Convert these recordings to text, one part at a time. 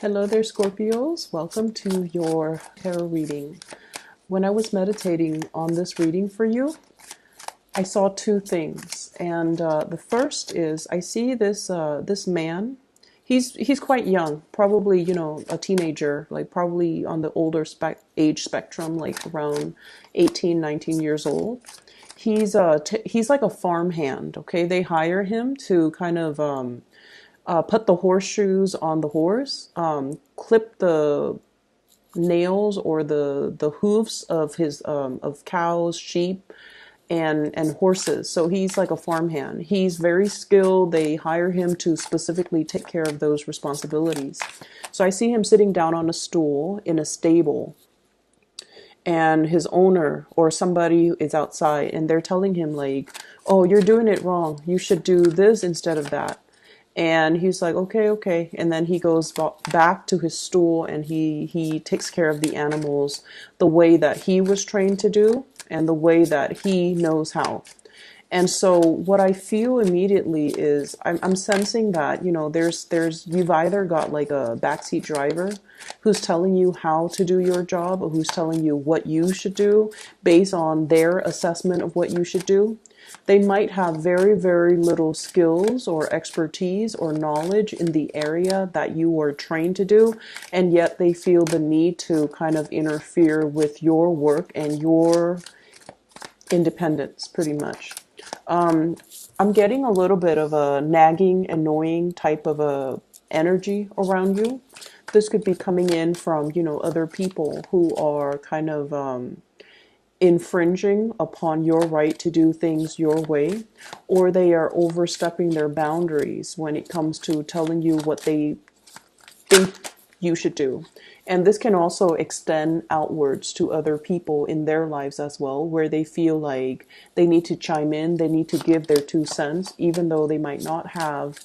Hello there, Scorpios. Welcome to your tarot reading. When I was meditating on this reading for you, I saw two things, and the first is I see this man. He's quite young, probably a teenager, like probably on the older age spectrum, like around 18, 19 years old. He's like a farmhand. Okay, they hire him to kind of put the horseshoes on the horse, clip the nails or the hooves of his of cows, sheep, and horses. So he's like a farmhand. He's very skilled. They hire him to specifically take care of those responsibilities. So I see him sitting down on a stool in a stable, and his owner or somebody is outside, and they're telling him like, "Oh, you're doing it wrong. You should do this instead of that." And he's like, okay, okay. And then he goes back to his stool, and he takes care of the animals the way that he was trained to do and the way that he knows how. And so what I feel immediately is I'm sensing that, you've either got like a backseat driver who's telling you how to do your job, or who's telling you what you should do based on their assessment of what you should do. They might have very, very little skills or expertise or knowledge in the area that you were trained to do, and yet they feel the need to kind of interfere with your work and your independence, pretty much. I'm getting a little bit of a nagging, annoying type of a energy around you. This could be coming in from, other people who are kind of infringing upon your right to do things your way, or they are overstepping their boundaries when it comes to telling you what they think you should do. And this can also extend outwards to other people in their lives as well, where they feel like they need to chime in, they need to give their 2 cents, even though they might not have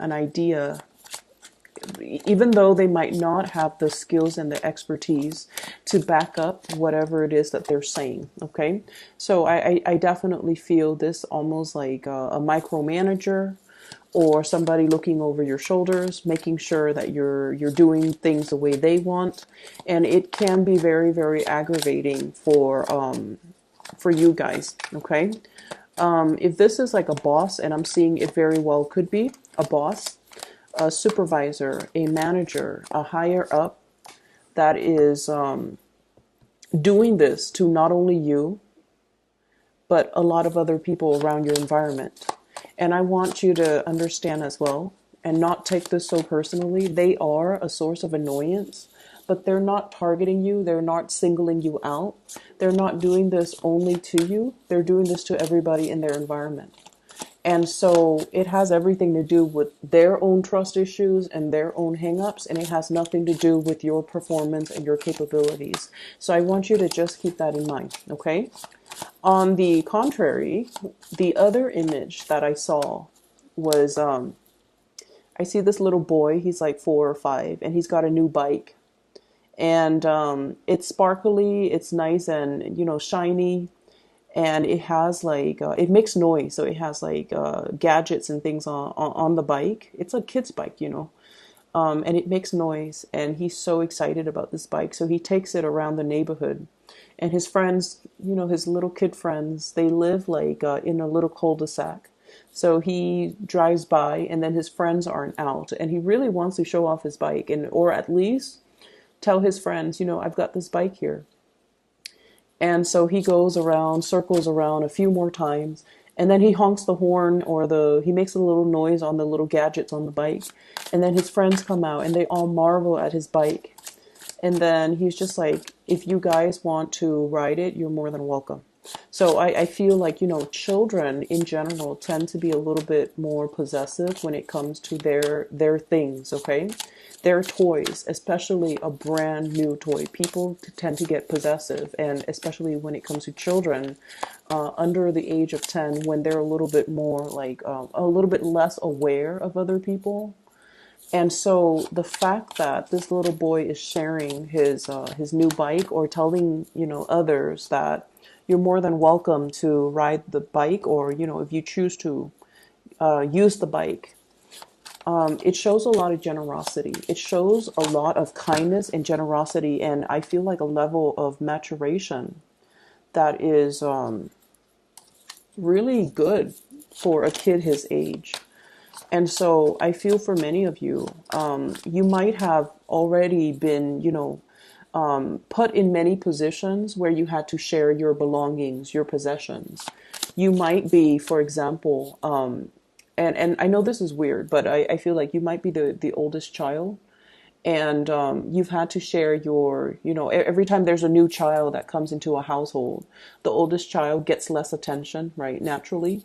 an idea, even though they might not have the skills and the expertise to back up whatever it is that they're saying. Okay, so I definitely feel this almost like a micromanager, or somebody looking over your shoulders, making sure that you're doing things the way they want. And it can be very, very aggravating for you guys. Okay, if this is like a boss, and I'm seeing it very well could be a boss, a supervisor, a manager, a higher up that is doing this to not only you, but a lot of other people around your environment. And I want you to understand as well, and not take this so personally. They are a source of annoyance, but they're not targeting you. They're not singling you out. They're not doing this only to you. They're doing this to everybody in their environment. And so it has everything to do with their own trust issues and their own hangups, and it has nothing to do with your performance and your capabilities. So I want you to just keep that in mind, okay? On the contrary, the other image that I saw was I see this little boy. He's like 4 or 5, and he's got a new bike. And it's sparkly, it's nice and, shiny. And it has like, it makes noise. So it has like gadgets and things on the bike. It's a kid's bike, and it makes noise. And he's so excited about this bike. So he takes it around the neighborhood. And his friends, his little kid friends, they live like in a little cul-de-sac. So he drives by, and then his friends aren't out. And he really wants to show off his bike, or at least tell his friends, I've got this bike here. And so he goes around, circles around a few more times, and then he honks the horn, or he makes a little noise on the little gadgets on the bike. And then his friends come out, and they all marvel at his bike. And then he's just like, if you guys want to ride it, you're more than welcome. So I feel like, children in general tend to be a little bit more possessive when it comes to their things, okay? Their toys, especially a brand new toy. People tend to get possessive, and especially when it comes to children under the age of 10, when they're a little bit more like, a little bit less aware of other people. And so the fact that this little boy is sharing his new bike, or telling, others that you're more than welcome to ride the bike, or, if you choose to use the bike. It shows a lot of generosity. It shows a lot of kindness and generosity, and I feel like a level of maturation that is really good for a kid his age. And so I feel for many of you, you might have already been, put in many positions where you had to share your belongings, your possessions. You might be, for example, and I know this is weird, but I feel like you might be the oldest child, and you've had to share your, every time there's a new child that comes into a household, the oldest child gets less attention, right, naturally.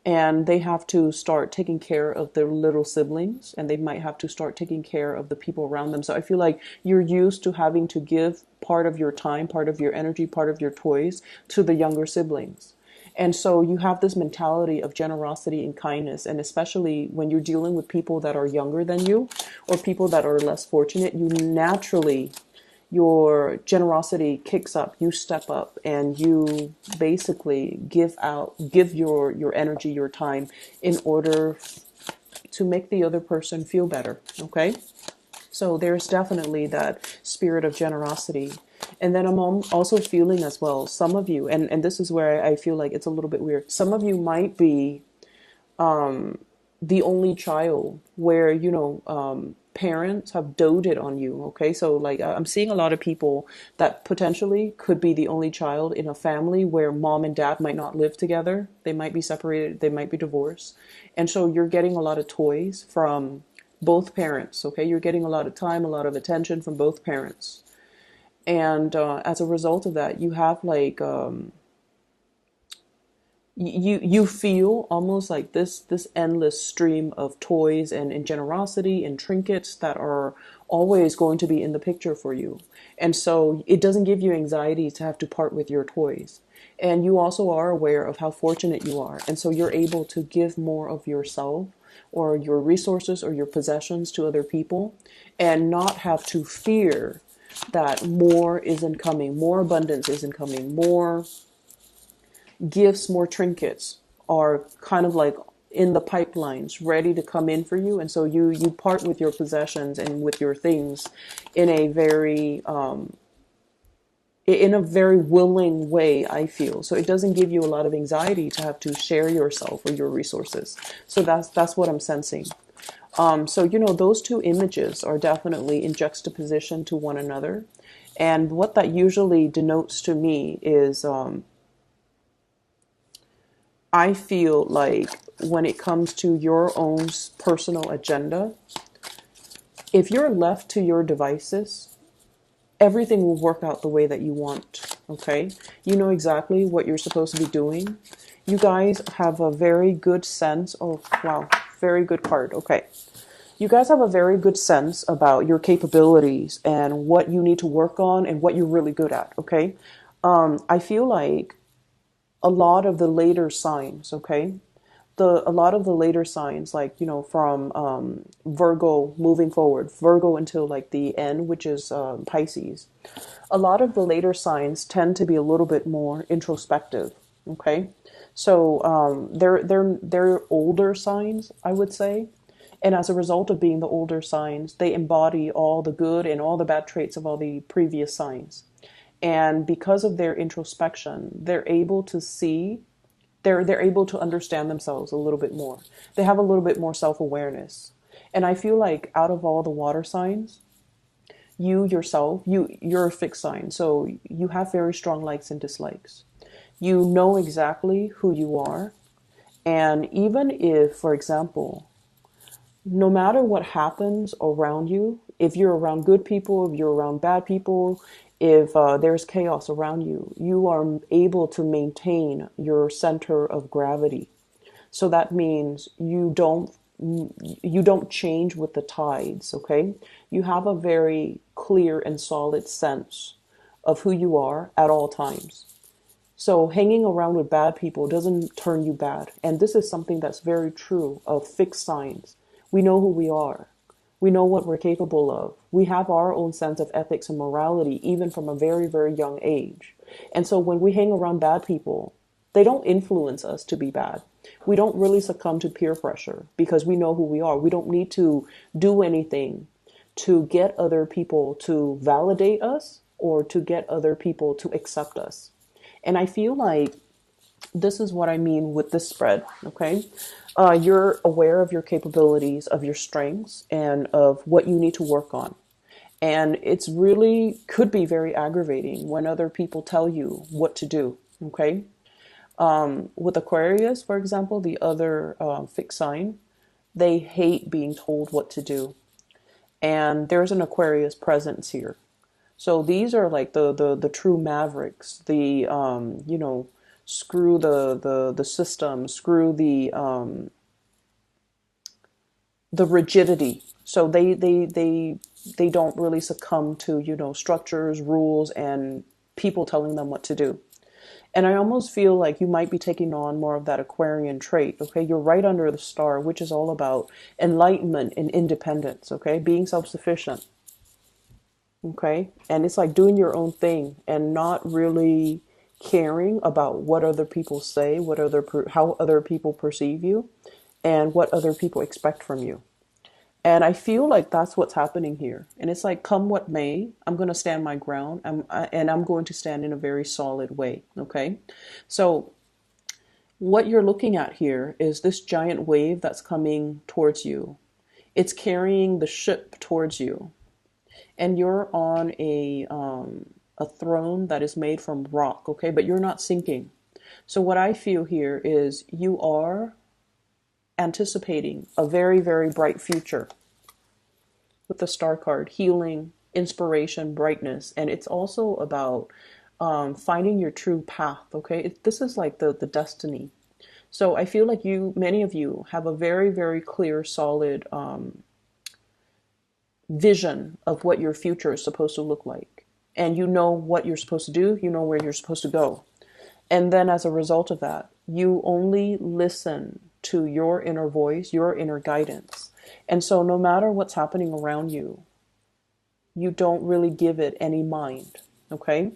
And they have to start taking care of their little siblings, and they might have to start taking care of the people around them. So I feel like you're used to having to give part of your time, part of your energy, part of your toys to the younger siblings. And so you have this mentality of generosity and kindness. And especially when you're dealing with people that are younger than you or people that are less fortunate, you naturally, your generosity kicks up. You step up and you basically give your energy, your time in order to make the other person feel better. Okay. So there's definitely that spirit of generosity. And then I'm also feeling as well, some of you, and this is where I feel like it's a little bit weird. Some of you might be the only child where, parents have doted on you. Okay. So like I'm seeing a lot of people that potentially could be the only child in a family where mom and dad might not live together. They might be separated. They might be divorced. And so you're getting a lot of toys from both parents. Okay. You're getting a lot of time, a lot of attention from both parents. And as a result of that, you have like you feel almost like this endless stream of toys and generosity and trinkets that are always going to be in the picture for you. And so it doesn't give you anxiety to have to part with your toys. And you also are aware of how fortunate you are. And so you're able to give more of yourself or your resources or your possessions to other people and not have to fear that more isn't coming, more abundance isn't coming, more gifts, more trinkets are kind of like in the pipelines ready to come in for you. And so you part with your possessions and with your things in a very willing way, I feel. So it doesn't give you a lot of anxiety to have to share yourself or your resources. So that's what I'm sensing. So those two images are definitely in juxtaposition to one another. And what that usually denotes to me is I feel like when it comes to your own personal agenda, if you're left to your devices, everything will work out the way that you want. Okay? You know exactly what you're supposed to be doing. You guys have a very good sense. Oh, wow. Very good card. Okay. You guys have a very good sense about your capabilities and what you need to work on and what you're really good at. Okay? I feel like a lot of the later signs, okay? A lot of the later signs, like, from Virgo moving forward, Virgo until like the end, which is Pisces. A lot of the later signs tend to be a little bit more introspective, okay? So they're older signs, I would say. And as a result of being the older signs, they embody all the good and all the bad traits of all the previous signs. And because of their introspection, they're able to see, they're able to understand themselves a little bit more. They have a little bit more self-awareness. And I feel like out of all the water signs, you yourself, you're a fixed sign. So you have very strong likes and dislikes. You know exactly who you are. And even if, for example, no matter what happens around you, if you're around good people, if you're around bad people, if there's chaos around you, you are able to maintain your center of gravity. So that means you don't change with the tides, okay? You have a very clear and solid sense of who you are at all times. So hanging around with bad people doesn't turn you bad. And this is something that's very true of fixed signs. We know who we are. We know what we're capable of. We have our own sense of ethics and morality, even from a very, very young age. And so when we hang around bad people, They don't influence us to be bad. We don't really succumb to peer pressure because we know who we are. We don't need to do anything to get other people to validate us or to get other people to accept us. And I feel like this is what I mean with this spread, okay? You're aware of your capabilities, of your strengths, and of what you need to work on. And it's really could be very aggravating when other people tell you what to do, okay? With Aquarius, for example, the other fixed sign, they hate being told what to do. And there's an Aquarius presence here. So these are like the true mavericks, the screw the system, screw the rigidity. So they don't really succumb to, structures, rules, and people telling them what to do. And I almost feel like you might be taking on more of that Aquarian trait, okay? You're right under the star, which is all about enlightenment and independence, okay? Being self-sufficient, okay? And it's like doing your own thing and not really caring about what other people say, how other people perceive you, and what other people expect from you. And I feel like that's what's happening here. And it's like, come what may, I'm going to stand my ground. And I'm going to stand in a very solid way. Okay. So what you're looking at here is this giant wave that's coming towards you. It's carrying the ship towards you. And you're on a throne that is made from rock. Okay. But you're not sinking. So what I feel here is you are anticipating a very, very bright future with the star card, healing, inspiration, brightness. And it's also about finding your true path. Okay. This is like the destiny. So I feel like many of you have a very, very clear, solid vision of what your future is supposed to look like. And you know what you're supposed to do. You know where you're supposed to go. And then as a result of that, you only listen to your inner voice, your inner guidance. And so no matter what's happening around you, you don't really give it any mind, okay?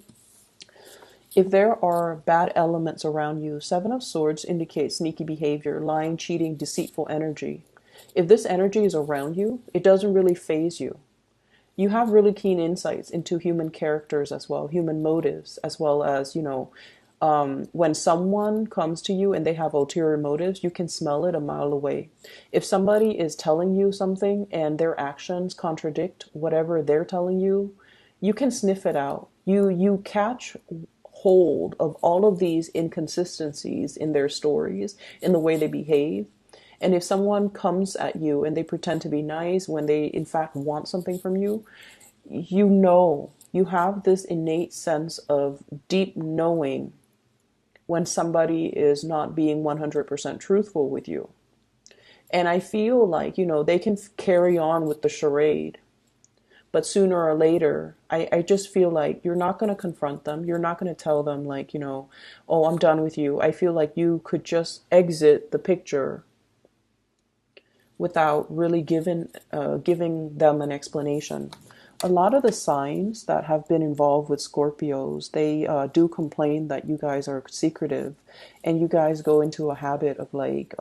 If there are bad elements around you, Seven of Swords indicates sneaky behavior, lying, cheating, deceitful energy. If this energy is around you, it doesn't really faze you. You have really keen insights into human characters as well, human motives, as well as, when someone comes to you and they have ulterior motives, you can smell it a mile away. If somebody is telling you something and their actions contradict whatever they're telling you, you can sniff it out. You catch hold of all of these inconsistencies in their stories, in the way they behave. And if someone comes at you and they pretend to be nice when they in fact want something from you, you have this innate sense of deep knowing when somebody is not being 100% truthful with you. And I feel like, they can carry on with the charade. But sooner or later, I just feel like you're not going to confront them. You're not going to tell them like, oh, I'm done with you. I feel like you could just exit the picture without really giving them an explanation. A lot of the signs that have been involved with Scorpios, they do complain that you guys are secretive and you guys go into a habit of like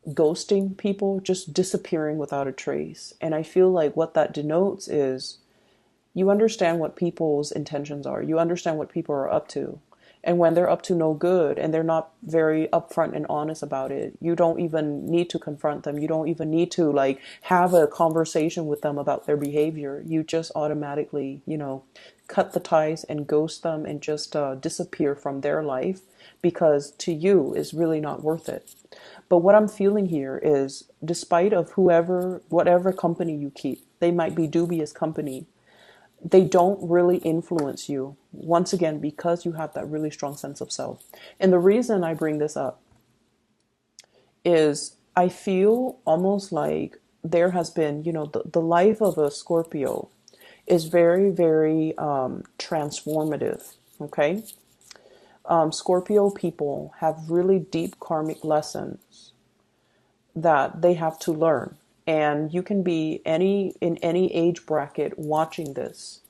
ghosting people, just disappearing without a trace. And I feel like what that denotes is you understand what people's intentions are. You understand what people are up to. And when they're up to no good and they're not very upfront and honest about it, you don't even need to confront them. You don't even need to like have a conversation with them about their behavior. You just automatically, cut the ties and ghost them and just disappear from their life because to you is really not worth it. But what I'm feeling here is despite of whatever company you keep, they might be dubious company. They don't really influence you, once again, because you have that really strong sense of self. And the reason I bring this up is I feel almost like there has been, the life of a Scorpio is very, very transformative, okay? Scorpio people have really deep karmic lessons that they have to learn. And you can be in any age bracket watching this.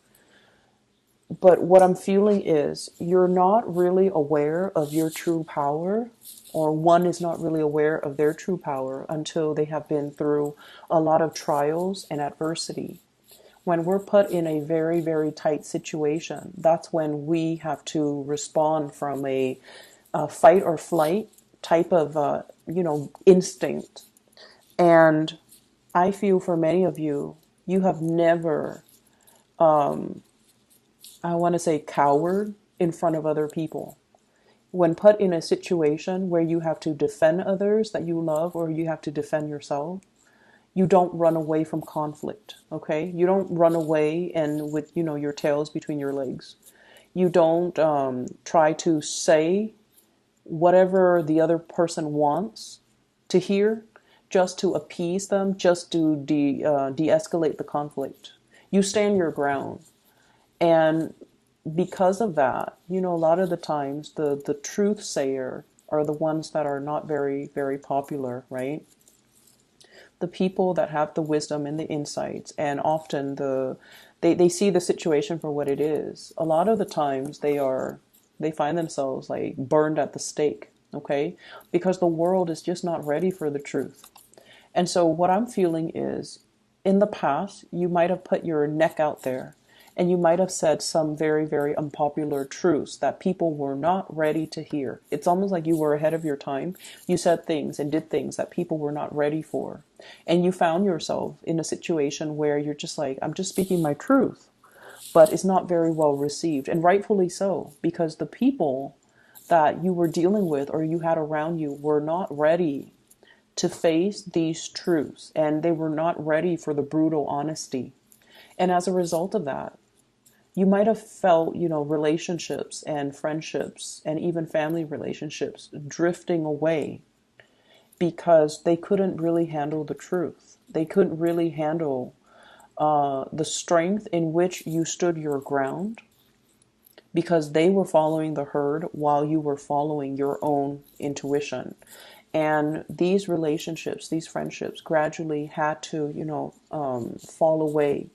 But what I'm feeling is you're not really aware of your true power, or one is not really aware of their true power until they have been through a lot of trials and adversity. When we're put in a very, very tight situation, that's when we have to respond from a fight or flight type of, instinct. And I feel for many of you, you have never, I want to say, cowered in front of other people. When put in a situation where you have to defend others that you love, or you have to defend yourself, you don't run away from conflict, okay? You don't run away and with, your tails between your legs. You don't try to say whatever the other person wants to hear just to appease them, just to de-escalate the conflict. You stand your ground. And because of that, a lot of the times the truth sayer are the ones that are not very, very popular, right? The people that have the wisdom and the insights, and often they see the situation for what it is. A lot of the times they find themselves like burned at the stake, okay? Because the world is just not ready for the truth. And so what I'm feeling is, in the past, you might have put your neck out there and you might have said some very, very unpopular truths that people were not ready to hear. It's almost like you were ahead of your time. You said things and did things that people were not ready for. And you found yourself in a situation where you're just like, I'm just speaking my truth. But it's not very well received. And rightfully so, because the people that you were dealing with or you had around you were not ready to face these truths. And they were not ready for the brutal honesty. And as a result of that, you might have felt, relationships and friendships and even family relationships drifting away because they couldn't really handle the truth. They couldn't really handle the strength in which you stood your ground, because they were following the herd while you were following your own intuition. And these relationships, these friendships gradually had to, fall away.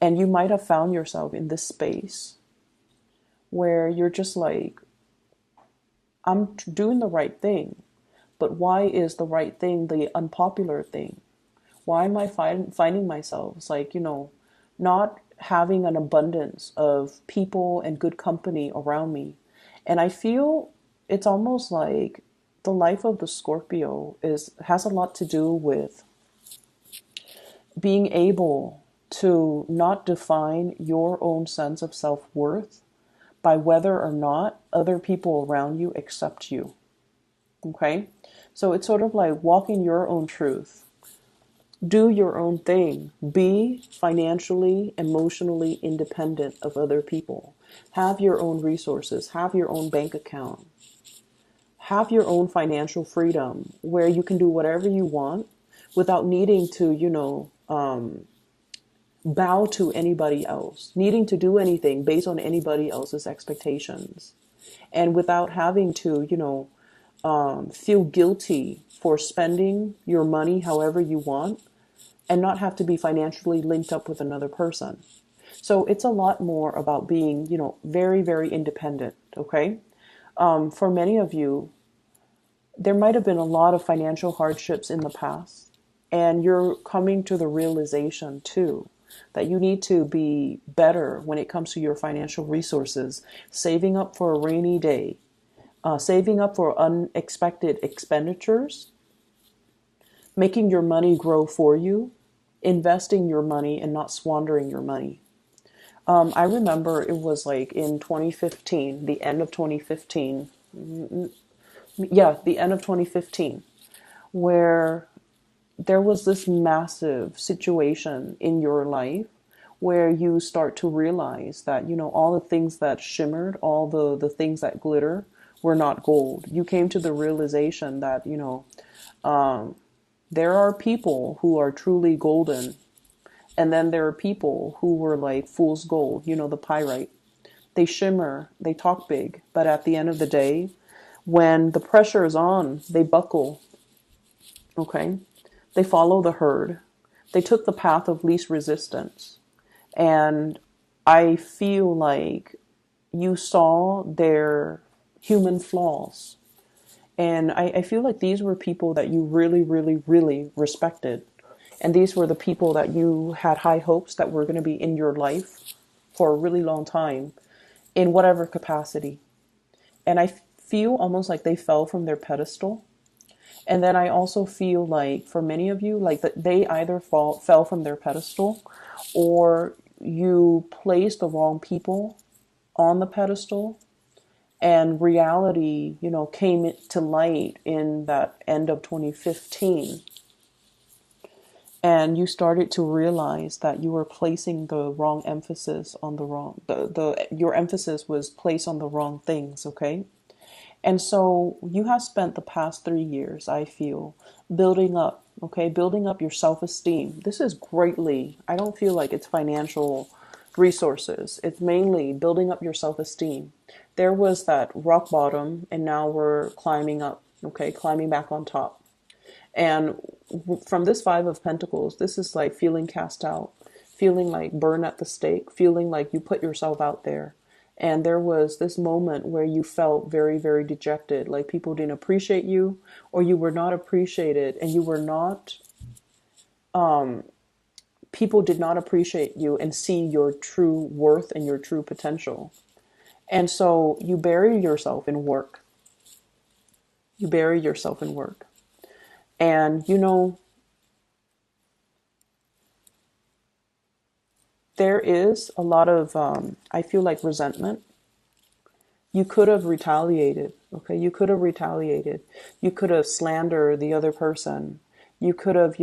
And you might have found yourself in this space where you're just like, I'm doing the right thing, but why is the right thing the unpopular thing? Why am I finding myself? It's like, not having an abundance of people and good company around me. And I feel it's almost like the life of the Scorpio has a lot to do with being able to not define your own sense of self-worth by whether or not other people around you accept you. Okay? So it's sort of like walking your own truth. Do your own thing. Be financially, emotionally independent of other people. Have your own resources. Have your own bank account. Have your own financial freedom where you can do whatever you want without needing to, bow to anybody else, needing to do anything based on anybody else's expectations, and without having to, feel guilty for spending your money however you want and not have to be financially linked up with another person. So it's a lot more about being, very, very independent. Okay. For many of you, there might have been a lot of financial hardships in the past, and you're coming to the realization too that you need to be better when it comes to your financial resources, saving up for a rainy day, saving up for unexpected expenditures, making your money grow for you, investing your money and not squandering your money. I remember it was like in 2015, the end of 2015. Yeah, the end of 2015, where there was this massive situation in your life where you start to realize that, all the things that shimmered, all the things that glitter were not gold. You came to the realization that, there are people who are truly golden. And then there are people who were like fool's gold, the pyrite. They shimmer, they talk big, but at the end of the day, when the pressure is on, they buckle. Okay? They follow the herd. They took the path of least resistance. And I feel like you saw their human flaws. And I feel like these were people that you really, really, really respected. And these were the people that you had high hopes that were going to be in your life for a really long time, in whatever capacity. And I feel almost like they fell from their pedestal. And then I also feel like for many of you, like that they either fell from their pedestal, or you placed the wrong people on the pedestal, and reality, came to light in that end of 2015. And you started to realize that you were placing the wrong emphasis on the wrong, your emphasis was placed on the wrong things, okay? And so you have spent the past 3 years, I feel, building up, okay, building up your self-esteem. This is greatly, I don't feel like it's financial resources. It's mainly building up your self-esteem. There was that rock bottom, and now we're climbing up, okay, climbing back on top. And from this Five of Pentacles, this is like feeling cast out, feeling like burned at the stake, feeling like you put yourself out there. And there was this moment where you felt very, very dejected, like people didn't appreciate you, or you were not appreciated, and you were not, people did not appreciate you and see your true worth and your true potential. And so you bury yourself in work. You bury yourself in work. And, there is a lot of, I feel like, resentment. You could have retaliated, okay? You could have retaliated. You could have slandered the other person. You could have,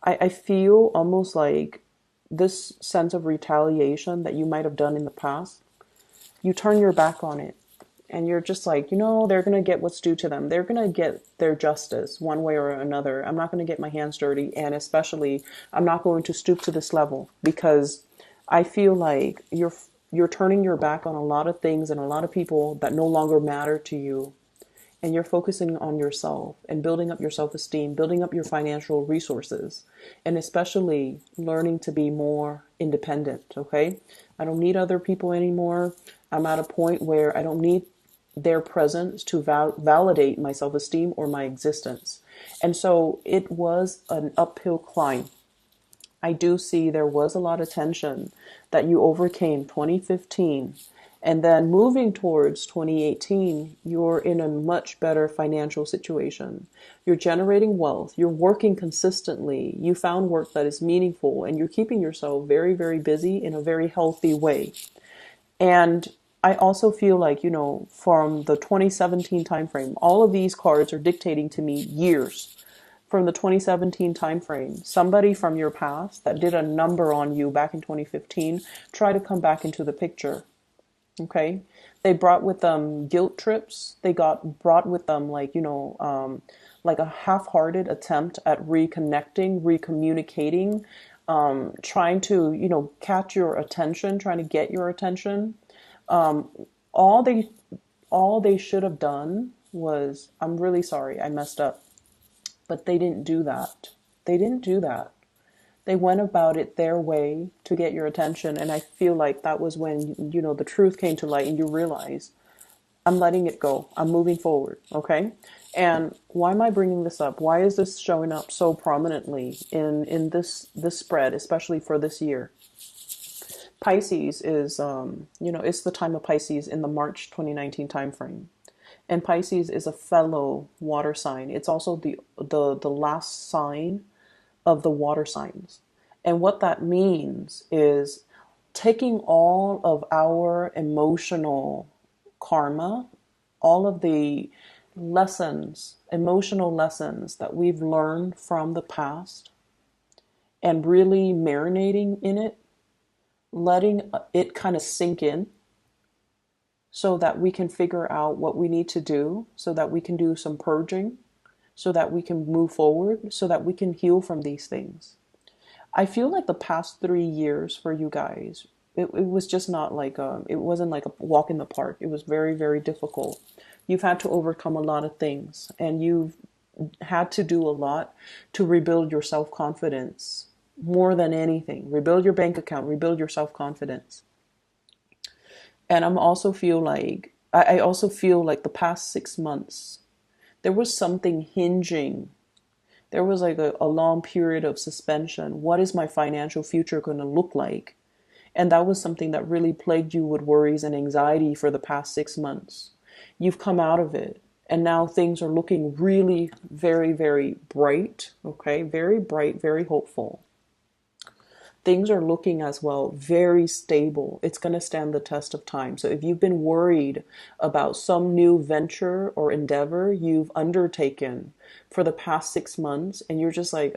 I feel almost like this sense of retaliation that you might have done in the past, you turn your back on it. And you're just like, they're going to get what's due to them. They're going to get their justice one way or another. I'm not going to get my hands dirty. And especially, I'm not going to stoop to this level, because I feel like you're turning your back on a lot of things and a lot of people that no longer matter to you. And you're focusing on yourself and building up your self-esteem, building up your financial resources, and especially learning to be more independent, okay? I don't need other people anymore. I'm at a point where I don't need their presence to validate my self-esteem or my existence. And so it was an uphill climb. I do see there was a lot of tension that you overcame 2015. And then moving towards 2018, you're in a much better financial situation. You're generating wealth. You're working consistently. You found work that is meaningful, and you're keeping yourself very, very busy in a very healthy way. And I also feel like, from the 2017 timeframe, all of these cards are dictating to me years. From the 2017 timeframe, somebody from your past that did a number on you back in 2015, try to come back into the picture. Okay, they brought with them guilt trips. They brought with them like a half-hearted attempt at reconnecting, recommunicating, trying to catch your attention, trying to get your attention. All they should have done was, I'm really sorry, I messed up, but they didn't do that. They didn't do that. They went about it their way to get your attention. And I feel like that was when, the truth came to light and you realize, I'm letting it go. I'm moving forward. Okay. And why am I bringing this up? Why is this showing up so prominently in this spread, especially for this year? Pisces is, it's the time of Pisces in the March 2019 timeframe. And Pisces is a fellow water sign. It's also the last sign of the water signs. And what that means is taking all of our emotional karma, all of the lessons, emotional lessons that we've learned from the past, and really marinating in it, letting it kind of sink in, so that we can figure out what we need to do, so that we can do some purging, so that we can move forward, so that we can heal from these things. I feel like the past 3 years for you guys, it was just not like it wasn't like a walk in the park. It was very, very difficult. You've had to overcome a lot of things, and you've had to do a lot to rebuild your self-confidence. more than anything. Rebuild your bank account, rebuild your self-confidence. And I also feel like the past 6 months, there was something hinging. There was like a long period of suspension. What is my financial future going to look like? And that was something that really plagued you with worries and anxiety for the past 6 months. You've come out of it. And now things are looking really very, very bright. Okay. Very bright, very hopeful. Things are looking as well very stable. It's going to stand the test of time. So if you've been worried about some new venture or endeavor you've undertaken for the past 6 months, and you're just like,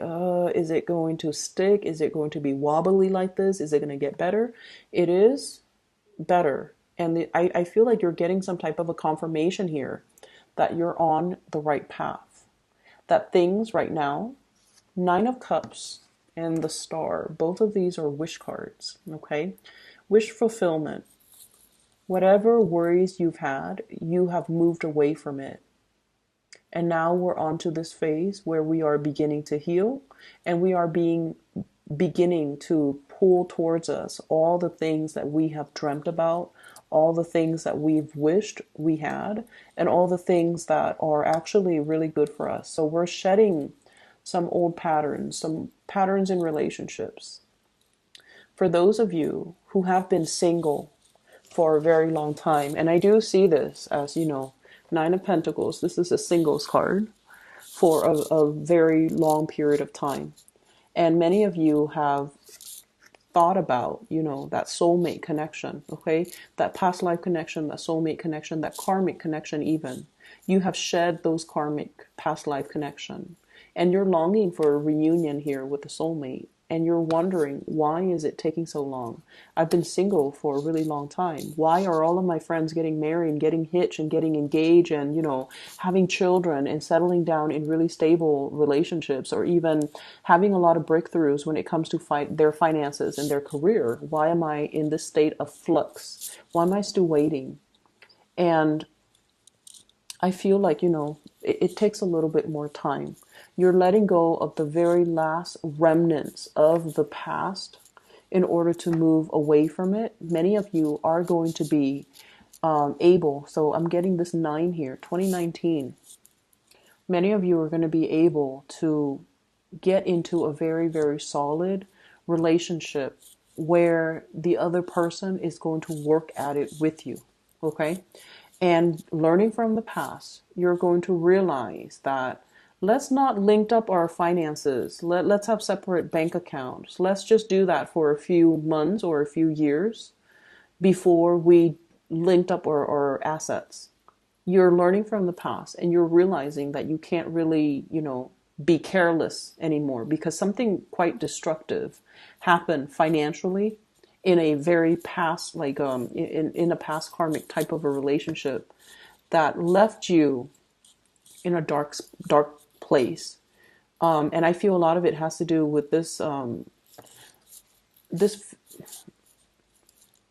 is it going to stick? Is it going to be wobbly like this? Is it going to get better? It is better. And I feel like you're getting some type of a confirmation here that you're on the right path. That things right now, Nine of Cups and the Star, both of these are wish cards, okay? Wish fulfillment. Whatever worries you've had, you have moved away from it. And now we're on to this phase where we are beginning to heal, and we are beginning to pull towards us all the things that we have dreamt about, all the things that we've wished we had, and all the things that are actually really good for us. So we're shedding some old patterns, some patterns in relationships. For those of you who have been single for a very long time, and I do see this as, Nine of Pentacles, this is a singles card for a very long period of time. And many of you have thought about, that soulmate connection, okay? That past life connection, that soulmate connection, that karmic connection even. You have shed those karmic past life connection. And you're longing for a reunion here with the soulmate. And you're wondering, why is it taking so long? I've been single for a really long time. Why are all of my friends getting married and getting hitched and getting engaged and, having children and settling down in really stable relationships, or even having a lot of breakthroughs when it comes to their finances and their career? Why am I in this state of flux? Why am I still waiting? And I feel like, it takes a little bit more time. You're letting go of the very last remnants of the past in order to move away from it. Many of you are going to be able, so I'm getting this 9 here, 2019. Many of you are going to be able to get into a very, very solid relationship where the other person is going to work at it with you, okay? And learning from the past, you're going to realize that let's not link up our finances. Let's have separate bank accounts. Let's just do that for a few months or a few years before we linked up our assets. You're learning from the past, and you're realizing that you can't really, be careless anymore, because something quite destructive happened financially in a very past, in a past karmic type of a relationship that left you in a dark place. And I feel a lot of it has to do with this, and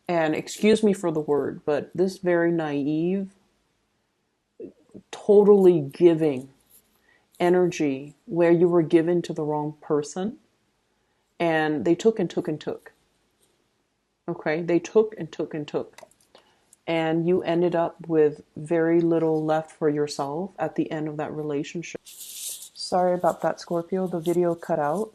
excuse me for the word, but this very naive, totally giving energy where you were given to the wrong person, and they took and took and took. Okay, they took and took and took. And you ended up with very little left for yourself at the end of that relationship. Sorry about that, Scorpio. The video cut out.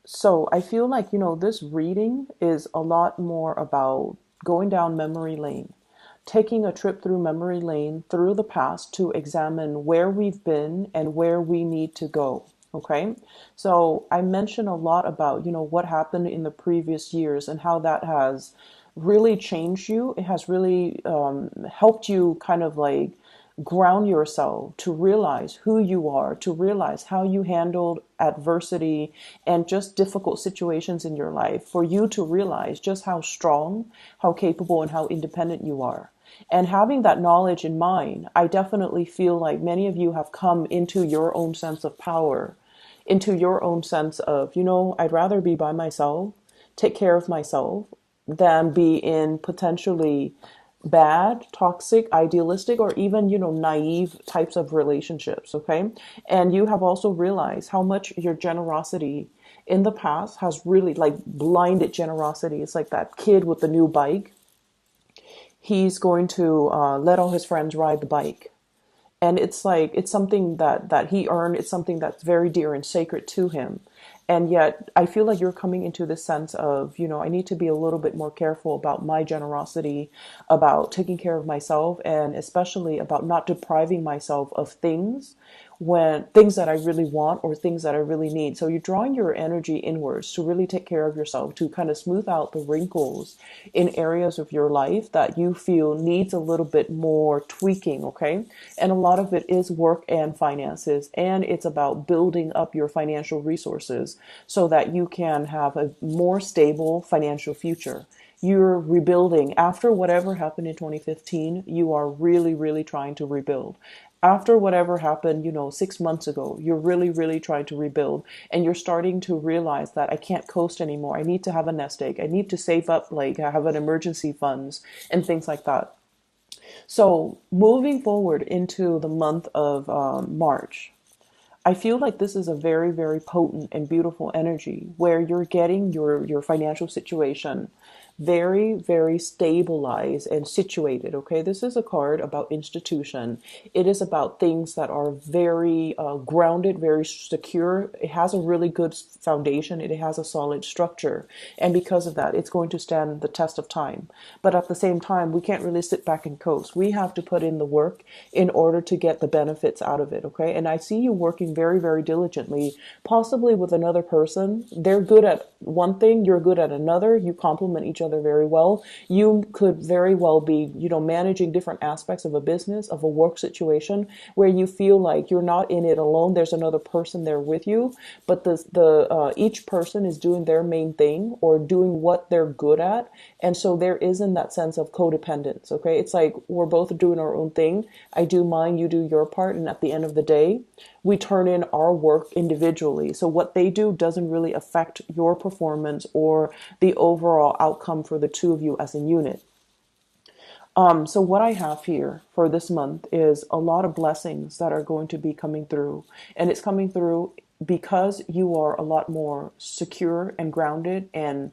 So I feel like, this reading is a lot more about going down memory lane, taking a trip through memory lane, through the past, to examine where we've been and where we need to go. Okay, so I mentioned a lot about, what happened in the previous years and how that has really changed you. It has really helped you kind of like ground yourself to realize who you are, to realize how you handled adversity and just difficult situations in your life, for you to realize just how strong, how capable, and how independent you are. And having that knowledge in mind, I definitely feel like many of you have come into your own sense of power, into your own sense of, I'd rather be by myself, take care of myself, than be in potentially bad, toxic, idealistic, or even, naive types of relationships. Okay. And you have also realized how much your generosity in the past has really like blinded generosity. It's like that kid with the new bike. He's going to let all his friends ride the bike, and it's like it's something that he earned. It's something that's very dear and sacred to him. And yet I feel like you're coming into this sense of, I need to be a little bit more careful about my generosity, about taking care of myself, and especially about not depriving myself of things, when things that I really want or things that I really need. So you're drawing your energy inwards to really take care of yourself, to kind of smooth out the wrinkles in areas of your life that you feel needs a little bit more tweaking, okay? And a lot of it is work and finances, and it's about building up your financial resources so that you can have a more stable financial future. You're rebuilding after whatever happened in 2015. You are really, really trying to rebuild. After whatever happened, 6 months ago, you're really, really trying to rebuild, and you're starting to realize that I can't coast anymore. I need to have a nest egg. I need to save up, like have an emergency funds and things like that. So moving forward into the month of March, I feel like this is a very, very potent and beautiful energy where you're getting your financial situation very, very stabilized and situated. Okay, this is a card about institution. It is about things that are very grounded, very secure. It has a really good foundation. It has a solid structure, and because of that, it's going to stand the test of time. But at the same time, we can't really sit back and coast. We have to put in the work in order to get the benefits out of it. Okay, and I see you working very, very diligently, possibly with another person. They're good at one thing, you're good at another. You complement each other very well. You could very well be, managing different aspects of a business, of a work situation, where you feel like you're not in it alone. There's another person there with you, but each person is doing their main thing or doing what they're good at, and so there isn't that sense of codependence. Okay, it's like we're both doing our own thing. I do mine, you do your part, and at the end of the day, we turn in our work individually. So what they do doesn't really affect your performance or the overall outcome for the two of you as a unit. So what I have here for this month is a lot of blessings that are going to be coming through. And it's coming through because you are a lot more secure and grounded and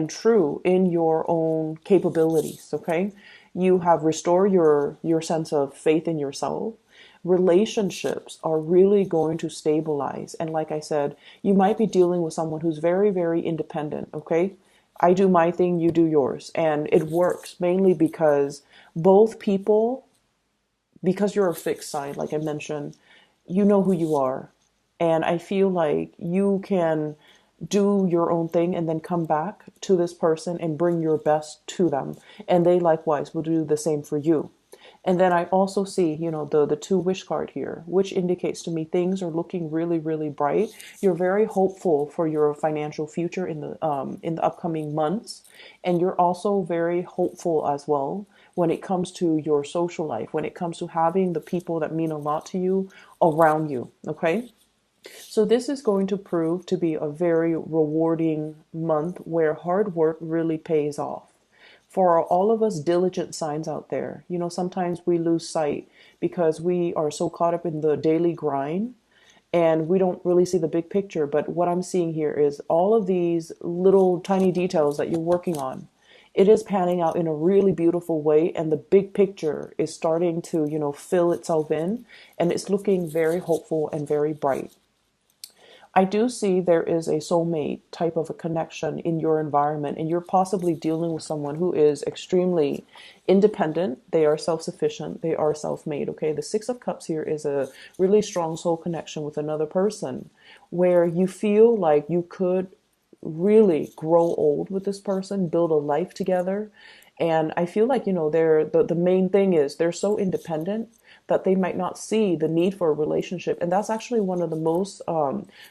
true in your own capabilities, okay? You have restored your sense of faith in yourself. Relationships are really going to stabilize. And like I said, you might be dealing with someone who's very, very independent, okay? I do my thing, you do yours. And it works mainly because both people, because you're a fixed sign, like I mentioned, you know who you are. And I feel like you can do your own thing and then come back to this person and bring your best to them. And they likewise will do the same for you. And then I also see, the two wish card here, which indicates to me things are looking really, really bright. You're very hopeful for your financial future in the upcoming months, and you're also very hopeful as well when it comes to your social life, when it comes to having the people that mean a lot to you around you. Okay. So this is going to prove to be a very rewarding month where hard work really pays off. For all of us diligent signs out there, sometimes we lose sight because we are so caught up in the daily grind and we don't really see the big picture. But what I'm seeing here is all of these little tiny details that you're working on. It is panning out in a really beautiful way, and the big picture is starting to, fill itself in, and it's looking very hopeful and very bright. I do see there is a soulmate type of a connection in your environment, and you're possibly dealing with someone who is extremely independent. They are self-sufficient. They are self-made. Okay. The Six of Cups here is a really strong soul connection with another person where you feel like you could really grow old with this person, build a life together. And I feel like, the main thing is they're so independent that they might not see the need for a relationship. And that's actually one of the most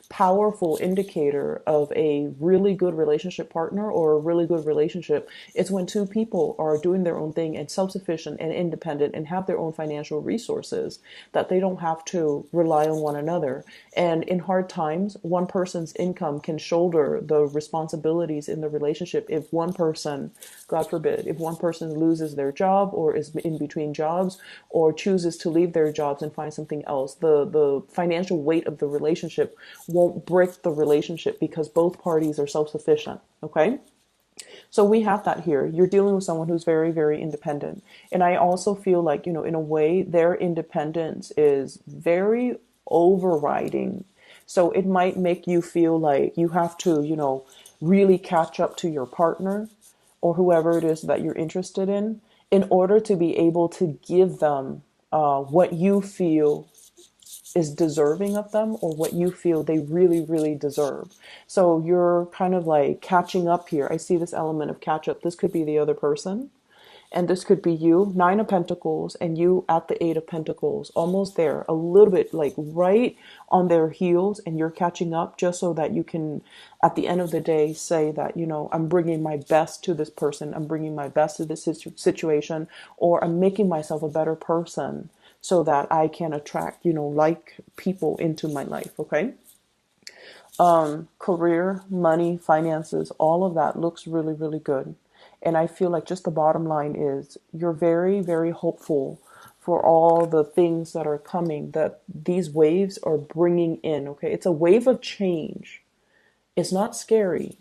powerful indicator of a really good relationship partner or a really good relationship. It's when two people are doing their own thing and self-sufficient and independent and have their own financial resources, that they don't have to rely on one another. And in hard times, one person's income can shoulder the responsibilities in the relationship. If one person, God forbid, if one person loses their job or is in between jobs or chooses to leave their jobs and find something else. The financial weight of the relationship won't break the relationship because both parties are self-sufficient. Okay. So we have that here. You're dealing with someone who's very, very independent. And I also feel like, in a way, their independence is very overriding. So it might make you feel like you have to, really catch up to your partner or whoever it is that you're interested in order to be able to give them what you feel is deserving of them or what you feel they really, really deserve. So you're kind of like catching up here. I see this element of catch up. This could be the other person. And this could be you, Nine of Pentacles, and you at the Eight of Pentacles, almost there, a little bit like right on their heels, and you're catching up just so that you can, at the end of the day, say that, I'm bringing my best to this person, I'm bringing my best to this situation, or I'm making myself a better person so that I can attract, like people into my life, okay? Career, money, finances, all of that looks really, really good. And I feel like just the bottom line is you're very, very hopeful for all the things that are coming, that these waves are bringing in, okay? It's a wave of change. It's not scary.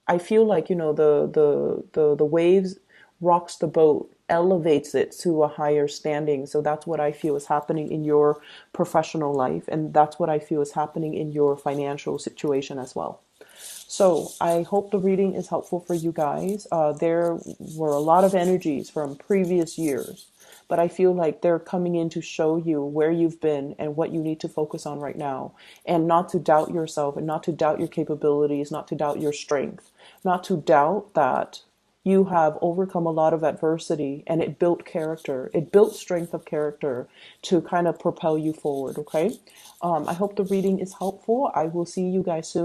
I feel like, the waves rocks the boat, elevates it to a higher standing. So that's what I feel is happening in your professional life. And that's what I feel is happening in your financial situation as well. So I hope the reading is helpful for you guys. There were a lot of energies from previous years, but I feel like they're coming in to show you where you've been and what you need to focus on right now, and not to doubt yourself and not to doubt your capabilities, not to doubt your strength, not to doubt that you have overcome a lot of adversity and it built character. It built strength of character to kind of propel you forward. Okay. I hope the reading is helpful. I will see you guys soon.